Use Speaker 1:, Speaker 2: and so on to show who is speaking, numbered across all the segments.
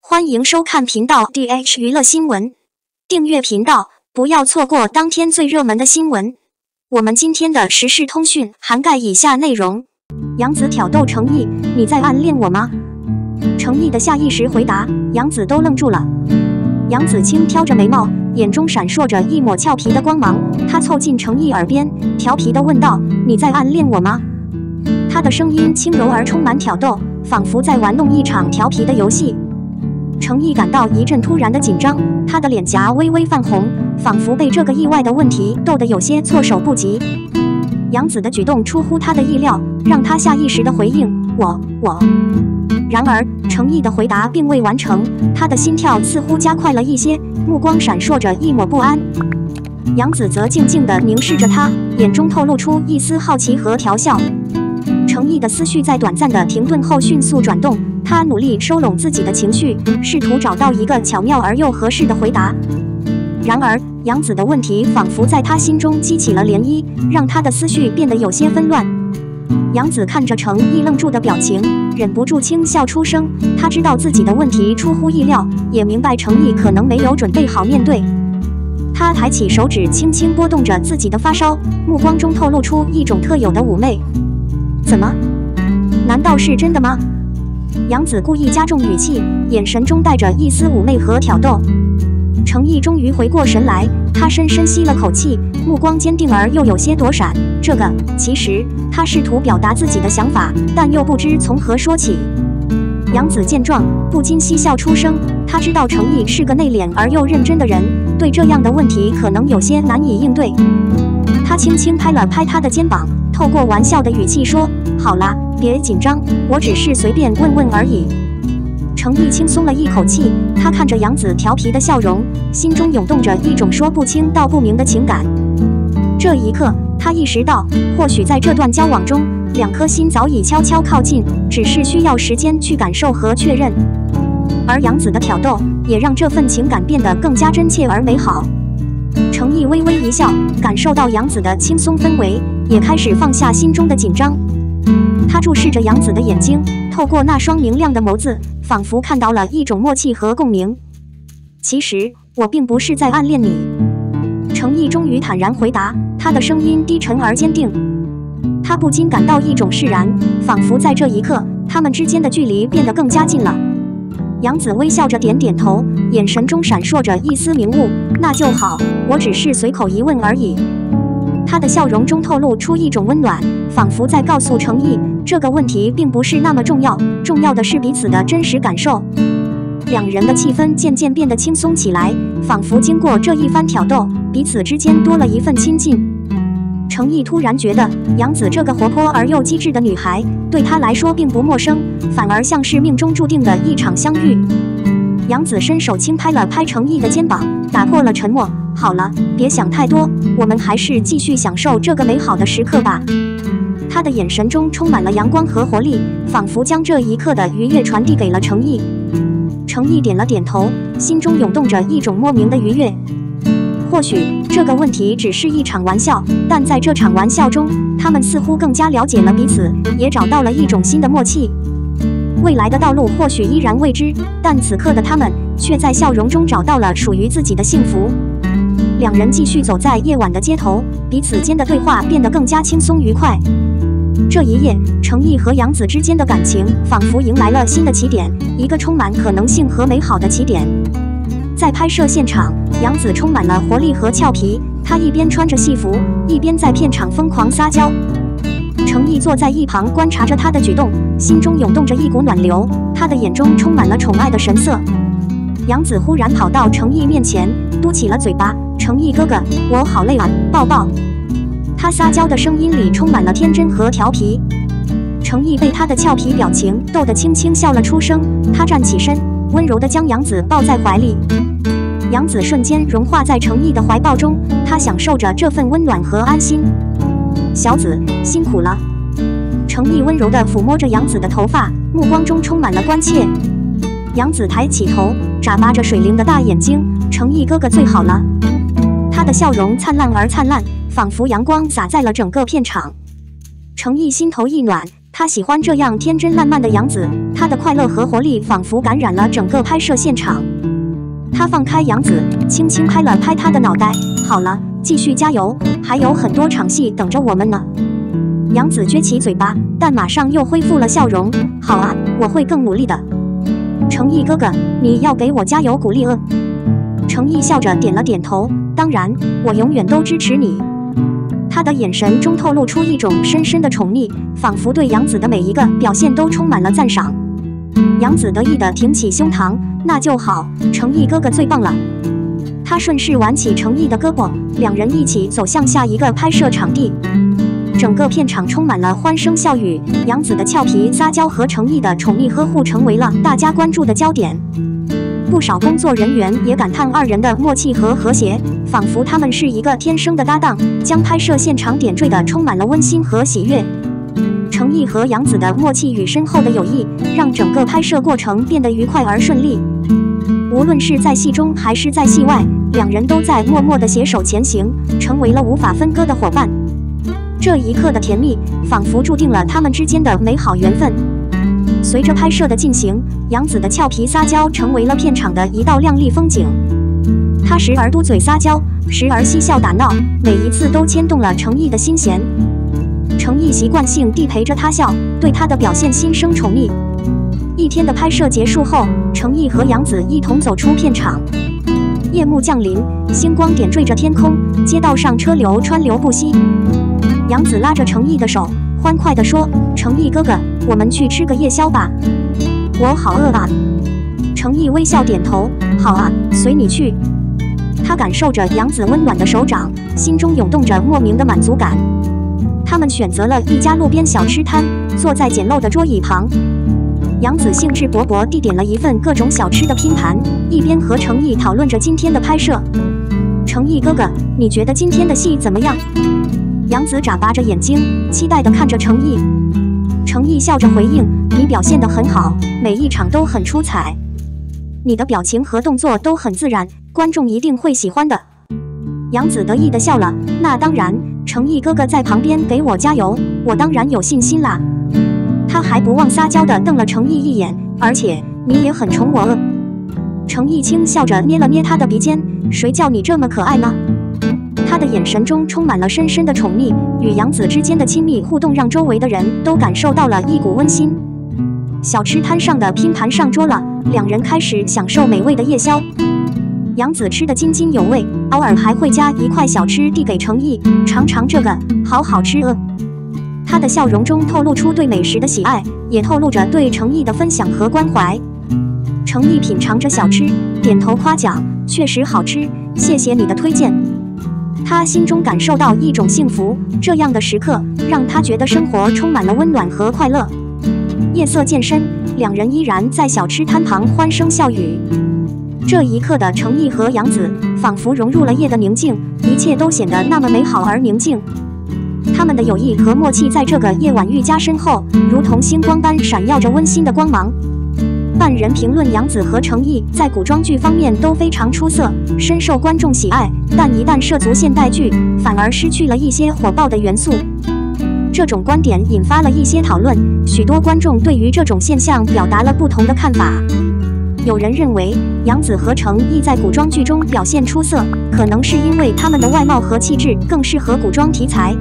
Speaker 1: 欢迎收看频道 DH 娱乐新闻，订阅频道，不要错过当天最热门的新闻。我们今天的时事通讯涵盖以下内容：杨紫挑逗程毅，你在暗恋我吗？程毅的下意识回答，杨紫都愣住了。杨紫轻挑着眉毛，眼中闪烁着一抹俏皮的光芒。她凑近程毅耳边，调皮地问道：“你在暗恋我吗？”她的声音轻柔而充满挑逗，仿佛在玩弄一场调皮的游戏。程毅感到一阵突然的紧张，他的脸颊微微泛红，仿佛被这个意外的问题逗得有些措手不及。杨紫的举动出乎他的意料，让他下意识地回应：“我。”然而，程毅的回答并未完成，他的心跳似乎加快了一些，目光闪烁着一抹不安。杨紫则静静地凝视着他，眼中透露出一丝好奇和调笑。程毅的思绪在短暂的停顿后迅速转动，他努力收拢自己的情绪，试图找到一个巧妙而又合适的回答。然而，杨紫的问题仿佛在他心中激起了涟漪，让他的思绪变得有些纷乱。杨紫看着程毅愣住的表情，忍不住轻笑出声。他知道自己的问题出乎意料，也明白程毅可能没有准备好面对。他抬起手指，轻轻拨动着自己的发梢，目光中透露出一种特有的妩媚。怎么？难道是真的吗？杨紫故意加重语气，眼神中带着一丝妩媚和挑逗。程毅终于回过神来，他深深吸了口气，目光坚定而又有些躲闪。其实他试图表达自己的想法，但又不知从何说起。杨紫见状，不禁嬉笑出声。他知道程毅是个内敛而又认真的人，对这样的问题可能有些难以应对。他轻轻拍了拍他的肩膀，透过玩笑的语气说：“好啦，别紧张，我只是随便问问而已。”程毅轻松了一口气，他看着杨紫调皮的笑容，心中涌动着一种说不清道不明的情感。这一刻，他意识到，或许在这段交往中，两颗心早已悄悄靠近，只是需要时间去感受和确认。而杨紫的挑逗，也让这份情感变得更加真切而美好。程毅微微一笑，感受到杨紫的轻松氛围，也开始放下心中的紧张。他注视着杨紫的眼睛，透过那双明亮的眸子，仿佛看到了一种默契和共鸣。其实我并不是在暗恋你。程毅终于坦然回答，他的声音低沉而坚定。他不禁感到一种释然，仿佛在这一刻，他们之间的距离变得更加近了。杨紫微笑着点点头，眼神中闪烁着一丝明悟。那就好，我只是随口一问而已。她的笑容中透露出一种温暖，仿佛在告诉程毅，这个问题并不是那么重要，重要的是彼此的真实感受。两人的气氛渐渐变得轻松起来，仿佛经过这一番挑逗，彼此之间多了一份亲近。程毅突然觉得，杨紫这个活泼而又机智的女孩，对他来说并不陌生，反而像是命中注定的一场相遇。杨紫伸手轻拍了拍程毅的肩膀，打破了沉默。好了，别想太多，我们还是继续享受这个美好的时刻吧。她的眼神中充满了阳光和活力，仿佛将这一刻的愉悦传递给了程毅。程毅点了点头，心中涌动着一种莫名的愉悦。或许这个问题只是一场玩笑，但在这场玩笑中，他们似乎更加了解了彼此，也找到了一种新的默契。未来的道路或许依然未知，但此刻的他们却在笑容中找到了属于自己的幸福。两人继续走在夜晚的街头，彼此间的对话变得更加轻松愉快。这一夜，程毅和杨紫之间的感情仿佛迎来了新的起点，一个充满可能性和美好的起点。在拍摄现场，杨紫充满了活力和俏皮，她一边穿着戏服，一边在片场疯狂撒娇。程毅坐在一旁观察着她的举动，心中涌动着一股暖流，他的眼中充满了宠爱的神色。杨紫忽然跑到程毅面前，嘟起了嘴巴：“程毅哥哥，我好累啊，抱抱。”他撒娇的声音里充满了天真和调皮。程毅被他的俏皮表情逗得轻轻笑了出声，他站起身，温柔地将杨紫抱在怀里。杨紫瞬间融化在程毅的怀抱中，她享受着这份温暖和安心。小紫辛苦了。程毅温柔地抚摸着杨紫的头发，目光中充满了关切。杨紫抬起头，眨巴着水灵的大眼睛：“程毅哥哥最好了。”她的笑容灿烂而灿烂，仿佛阳光洒在了整个片场。程毅心头一暖，他喜欢这样天真烂漫的杨紫，他的快乐和活力仿佛感染了整个拍摄现场。他放开杨紫，轻轻拍了拍她的脑袋。好了，继续加油，还有很多场戏等着我们呢。杨紫撅起嘴巴，但马上又恢复了笑容。好啊，我会更努力的。程毅哥哥，你要给我加油鼓励。程毅笑着点了点头，当然，我永远都支持你。他的眼神中透露出一种深深的宠溺，仿佛对杨紫的每一个表现都充满了赞赏。杨紫得意地挺起胸膛，那就好，程毅哥哥最棒了。他顺势挽起程毅的胳膊，两人一起走向下一个拍摄场地。整个片场充满了欢声笑语，杨紫的俏皮撒娇和程毅的宠溺呵护成为了大家关注的焦点。不少工作人员也感叹二人的默契和和谐，仿佛他们是一个天生的搭档，将拍摄现场点缀的充满了温馨和喜悦。程毅和杨紫的默契与深厚的友谊，让整个拍摄过程变得愉快而顺利。无论是在戏中还是在戏外，两人都在默默地携手前行，成为了无法分割的伙伴。这一刻的甜蜜，仿佛注定了他们之间的美好缘分。随着拍摄的进行，杨紫的俏皮撒娇成为了片场的一道亮丽风景。她时而嘟嘴撒娇，时而嬉笑打闹，每一次都牵动了程毅的心弦。程毅习惯性地陪着她笑，对她的表现心生宠溺。一天的拍摄结束后，程毅和杨紫一同走出片场。夜幕降临，星光点缀着天空，街道上车流川流不息。杨紫拉着程毅的手，欢快地说：“程毅哥哥，我们去吃个夜宵吧。”我好饿啊！程毅微笑点头：“好啊，随你去。”他感受着杨紫温暖的手掌，心中涌动着莫名的满足感。他们选择了一家路边小吃摊，坐在简陋的桌椅旁。杨紫兴致勃勃地点了一份各种小吃的拼盘，一边和程毅讨论着今天的拍摄。程毅哥哥，你觉得今天的戏怎么样？杨紫眨巴着眼睛，期待地看着程毅。程毅笑着回应：“你表现得很好，每一场都很出彩。你的表情和动作都很自然，观众一定会喜欢的。”杨紫得意地笑了：“那当然，程毅哥哥在旁边给我加油，我当然有信心啦。”他还不忘撒娇地瞪了程毅一眼：“而且你也很宠我。”程毅轻笑着捏了捏他的鼻尖：“谁叫你这么可爱呢？”他的眼神中充满了深深的宠溺，与杨紫之间的亲密互动让周围的人都感受到了一股温馨。小吃摊上的拼盘上桌了，两人开始享受美味的夜宵。杨紫吃得津津有味，偶尔还会夹一块小吃递给程毅：“尝尝这个，好好吃。”他的笑容中透露出对美食的喜爱，也透露着对程毅的分享和关怀。程毅品尝着小吃，点头夸奖：“确实好吃，谢谢你的推荐。”他心中感受到一种幸福，这样的时刻让他觉得生活充满了温暖和快乐。夜色渐深，两人依然在小吃摊旁欢声笑语。这一刻的程毅和杨紫仿佛融入了夜的宁静，一切都显得那么美好而宁静。他们的友谊和默契在这个夜晚愈加深厚，如同星光般闪耀着温馨的光芒。半人评论杨紫和程毅在古装剧方面都非常出色，深受观众喜爱，但一旦涉足现代剧，反而失去了一些火爆的元素。这种观点引发了一些讨论，许多观众对于这种现象表达了不同的看法。有人认为杨紫和程毅在古装剧中表现出色，可能是因为他们的外貌和气质更适合古装题材。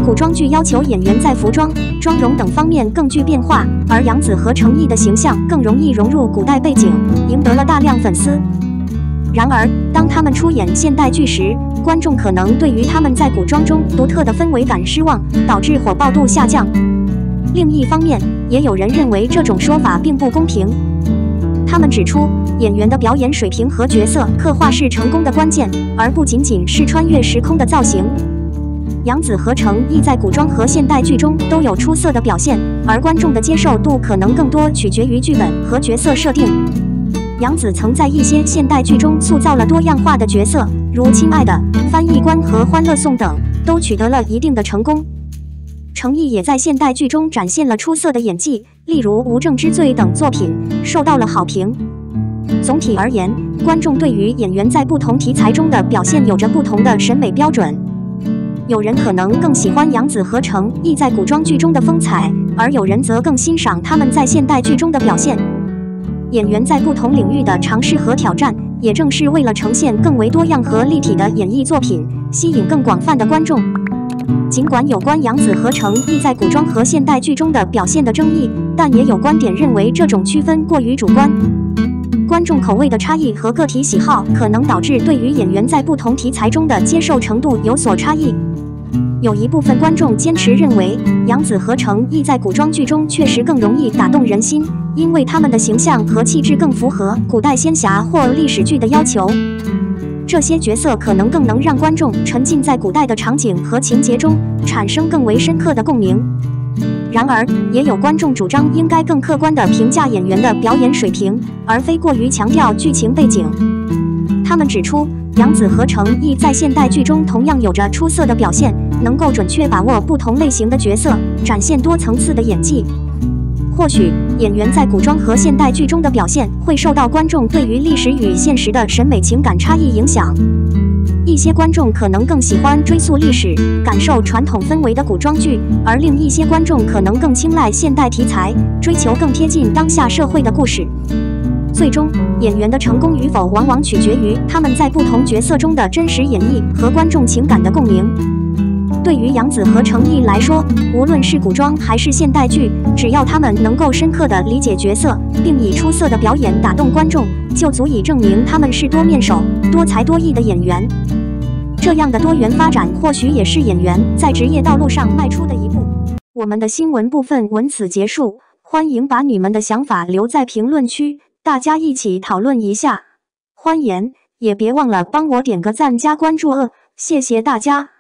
Speaker 1: 古装剧要求演员在服装、妆容等方面更具变化，而杨紫和程毅的形象更容易融入古代背景，赢得了大量粉丝。然而，当他们出演现代剧时，观众可能对于他们在古装中独特的氛围感失望，导致火爆度下降。另一方面，也有人认为这种说法并不公平。他们指出，演员的表演水平和角色刻画是成功的关键，而不仅仅是穿越时空的造型。杨紫和程毅在古装和现代剧中都有出色的表现，而观众的接受度可能更多取决于剧本和角色设定。杨紫曾在一些现代剧中塑造了多样化的角色，如《亲爱的》、翻译官和《欢乐颂》等，都取得了一定的成功。程毅也在现代剧中展现了出色的演技，例如《无证之罪》等作品，受到了好评。总体而言，观众对于演员在不同题材中的表现有着不同的审美标准。有人可能更喜欢杨紫和程毅在古装剧中的风采，而有人则更欣赏他们在现代剧中的表现。演员在不同领域的尝试和挑战，也正是为了呈现更为多样和立体的演艺作品，吸引更广泛的观众。尽管有关杨紫和程毅在古装和现代剧中的表现的争议，但也有观点认为这种区分过于主观。观众口味的差异和个体喜好可能导致对于演员在不同题材中的接受程度有所差异。有一部分观众坚持认为，杨紫和程毅在古装剧中确实更容易打动人心，因为他们的形象和气质更符合古代仙侠或历史剧的要求。这些角色可能更能让观众沉浸在古代的场景和情节中，产生更为深刻的共鸣。然而，也有观众主张应该更客观地评价演员的表演水平，而非过于强调剧情背景。他们指出，杨紫和程毅在现代剧中同样有着出色的表现，能够准确把握不同类型的角色，展现多层次的演技。或许，演员在古装和现代剧中的表现会受到观众对于历史与现实的审美情感差异影响。一些观众可能更喜欢追溯历史、感受传统氛围的古装剧，而另一些观众可能更青睐现代题材，追求更贴近当下社会的故事。最终，演员的成功与否往往取决于他们在不同角色中的真实演绎和观众情感的共鸣。对于杨紫和程毅来说，无论是古装还是现代剧，只要他们能够深刻地理解角色，并以出色的表演打动观众，就足以证明他们是多面手、多才多艺的演员。这样的多元发展或许也是演员在职业道路上迈出的一步。我们的新闻部分文此结束，欢迎把你们的想法留在评论区，大家一起讨论一下。欢迎，也别忘了帮我点个赞加关注谢谢大家。